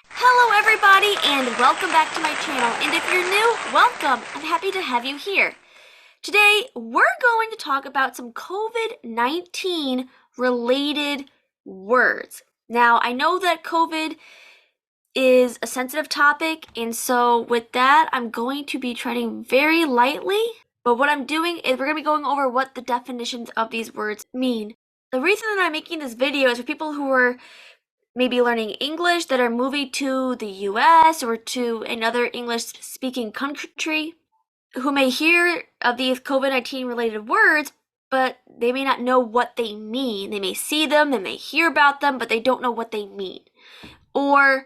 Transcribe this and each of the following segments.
Hello everybody and welcome back to my channel, and if you're new, welcome. I'm happy to have you here. Today we're going to talk about some COVID-19 related words. Now I know that COVID is a sensitive topic, and so with that I'm going to be treading very lightly, but what I'm doing is we're going to be going over what the definitions of these words mean. The reason that I'm making this video is for people who are maybe learning English that are moving to the US or to another English-speaking country who may hear of these COVID-19 related words, but they may not know what they mean. They may see them, they may hear about them, but they don't know what they mean. Or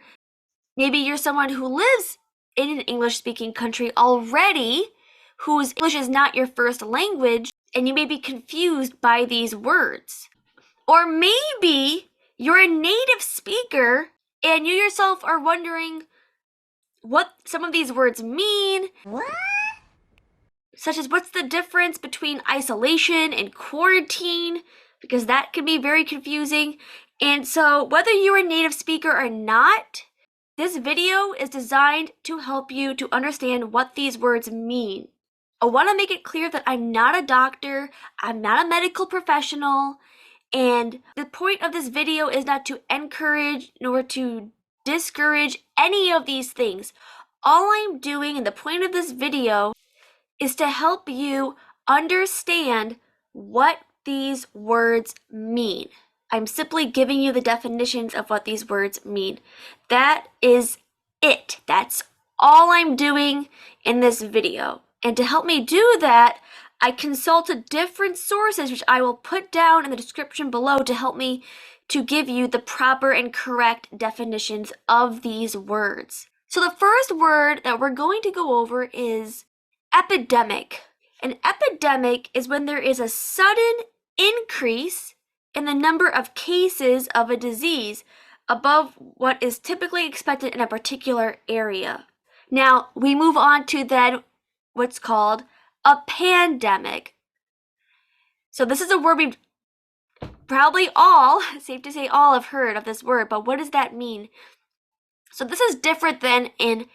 maybe you're someone who lives in an English-speaking country already, whose English is not your first language, and you may be confused by these words. Or maybe you're a native speaker and you yourself are wondering what some of these words mean. What? Such as what's the difference between isolation and quarantine, because that can be very confusing. And so whether you're a native speaker or not, this video is designed to help you to understand what these words mean. I want to make it clear that I'm not a doctor, I'm not a medical professional, and the point of this video is not to encourage nor to discourage any of these things. All I'm doing, and the point of this video, is to help you understand what these words mean. I'm simply giving you the definitions of what these words mean. That is it. That's all I'm doing in this video. And to help me do that, I consulted different sources, which I will put down in the description below to help me to give you the proper and correct definitions of these words. So the first word that we're going to go over is epidemic. An epidemic is when there is a sudden increase in the number of cases of a disease above what is typically expected in a particular area. Now, we move on to then what's called a pandemic. So this is a word we've probably all, safe to say all, have heard of this word, but what does that mean? So this is different than an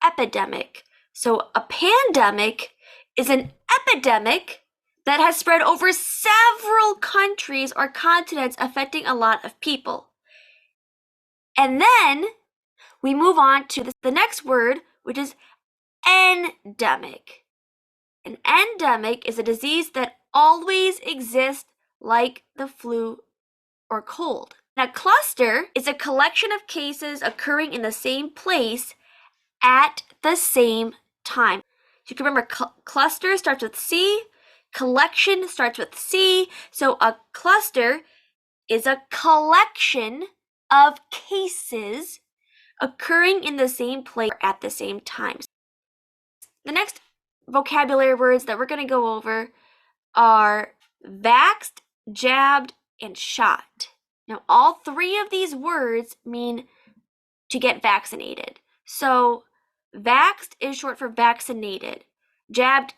epidemic. So a pandemic is an epidemic that has spread over several countries or continents, affecting a lot of people. And then we move on to the next word, which is endemic. An endemic is a disease that always exists, like the flu or cold. Now, cluster is a collection of cases occurring in the same place at the same time. You can remember cluster starts with C, collection starts with C, so a cluster is a collection of cases occurring in the same place at the same time. The next vocabulary words that we're going to go over are vaxxed, jabbed, and shot. Now, all three of these words mean to get vaccinated. So, vaxxed is short for vaccinated. Jabbed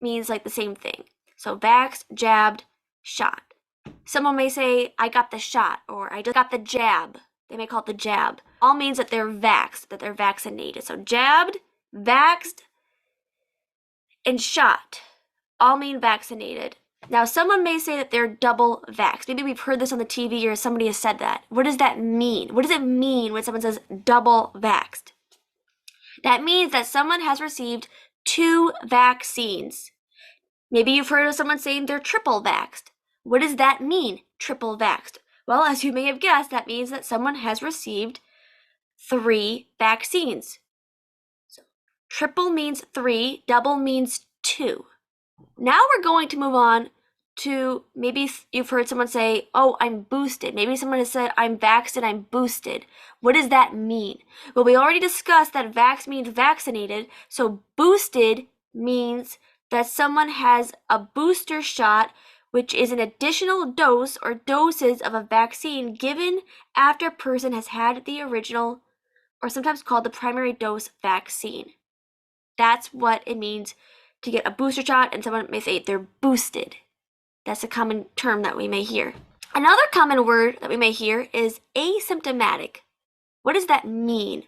means like the same thing. So, vaxxed, jabbed, shot. Someone may say, I got the shot, or I just got the jab. They may call it the jab. All means that they're vaxxed, that they're vaccinated. So, jabbed, vaxxed, and shot all mean vaccinated. Now, someone may say that they're double vaxxed. Maybe we've heard this on the TV or somebody has said that. What does that mean? What does it mean when someone says double vaxxed? That means that someone has received 2 vaccines. Maybe you've heard of someone saying they're triple vaxxed. What does that mean, triple vaxxed? Well, as you may have guessed, that means that someone has received 3 vaccines. Triple means 3, double means 2. Now we're going to move on to, maybe you've heard someone say, oh, I'm boosted. Maybe someone has said, I'm vaxxed and I'm boosted. What does that mean? Well, we already discussed that vax means vaccinated, so boosted means that someone has a booster shot, which is an additional dose or doses of a vaccine given after a person has had the original, or sometimes called the primary dose vaccine. That's what it means to get a booster shot, and someone may say they're boosted. That's a common term that we may hear. Another common word that we may hear is asymptomatic. What does that mean?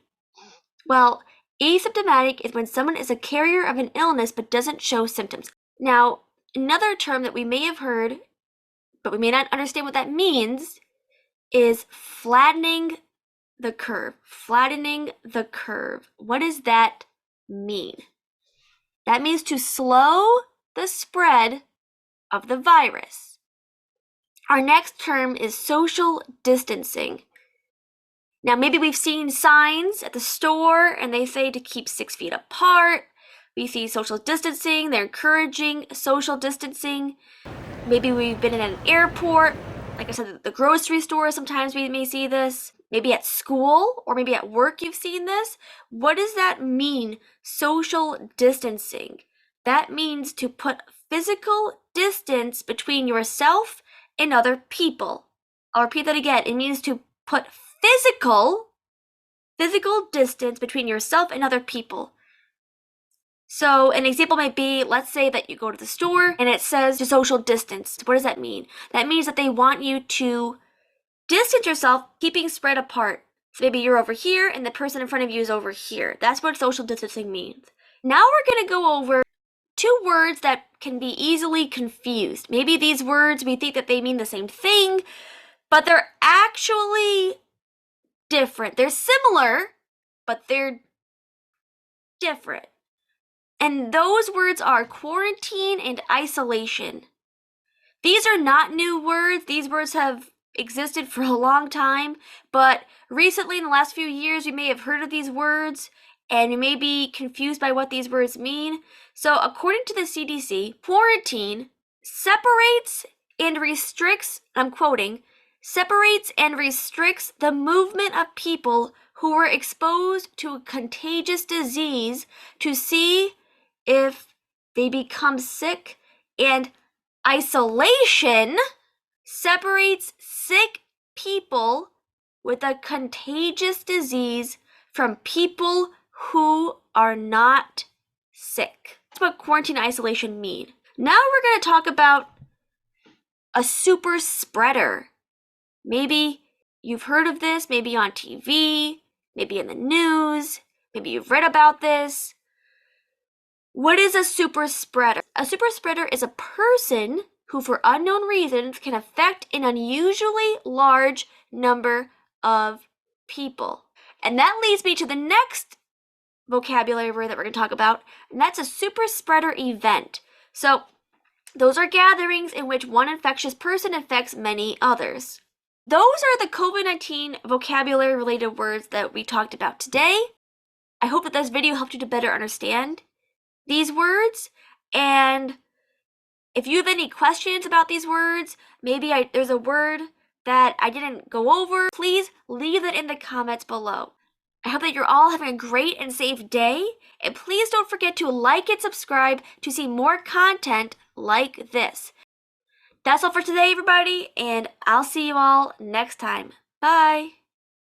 Well, asymptomatic is when someone is a carrier of an illness but doesn't show symptoms. Now, another term that we may have heard, but we may not understand what that means, is flattening the curve. Flattening the curve. What does that mean? That means to slow the spread of the virus. Our next term is social distancing. Now, maybe we've seen signs at the store and they say to keep 6 feet apart. We see social distancing, they're encouraging social distancing. Maybe we've been in an airport. Like I said, at the grocery store, sometimes we may see this. Maybe at school or maybe at work you've seen this. What does that mean, social distancing? That means to put physical distance between yourself and other people. I'll repeat that again. It means to put physical distance between yourself and other people. So an example might be, let's say that you go to the store and it says to social distance. What does that mean? That means that they want you to distance yourself, keeping spread apart. So maybe you're over here and the person in front of you is over here. That's what social distancing means. Now we're going to go over 2 words that can be easily confused. Maybe these words, we think that they mean the same thing, but they're actually different. They're similar, but they're different. And those words are quarantine and isolation. These are not new words. These words have existed for a long time, but recently in the last few years, you may have heard of these words and you may be confused by what these words mean. So according to the CDC, quarantine separates and restricts, I'm quoting, separates and restricts the movement of people who were exposed to a contagious disease to see if they become sick, and isolation separates sick people with a contagious disease from people who are not sick. That's what quarantine and isolation mean. Now we're going to talk about a super spreader. Maybe you've heard of this, maybe on TV, maybe in the news, maybe you've read about this. What is a super spreader? A super spreader is a person who, for unknown reasons, can affect an unusually large number of people. And that leads me to the next vocabulary word that we're going to talk about, and that's a super spreader event. So those are gatherings in which one infectious person infects many others. Those are the COVID-19 vocabulary related words that we talked about today. I hope that this video helped you to better understand these words, and if you have any questions about these words, maybe there's a word that I didn't go over, please leave it in the comments below. I hope that you're all having a great and safe day, and please don't forget to like and subscribe to see more content like this. That's all for today, everybody, and I'll see you all next time. Bye!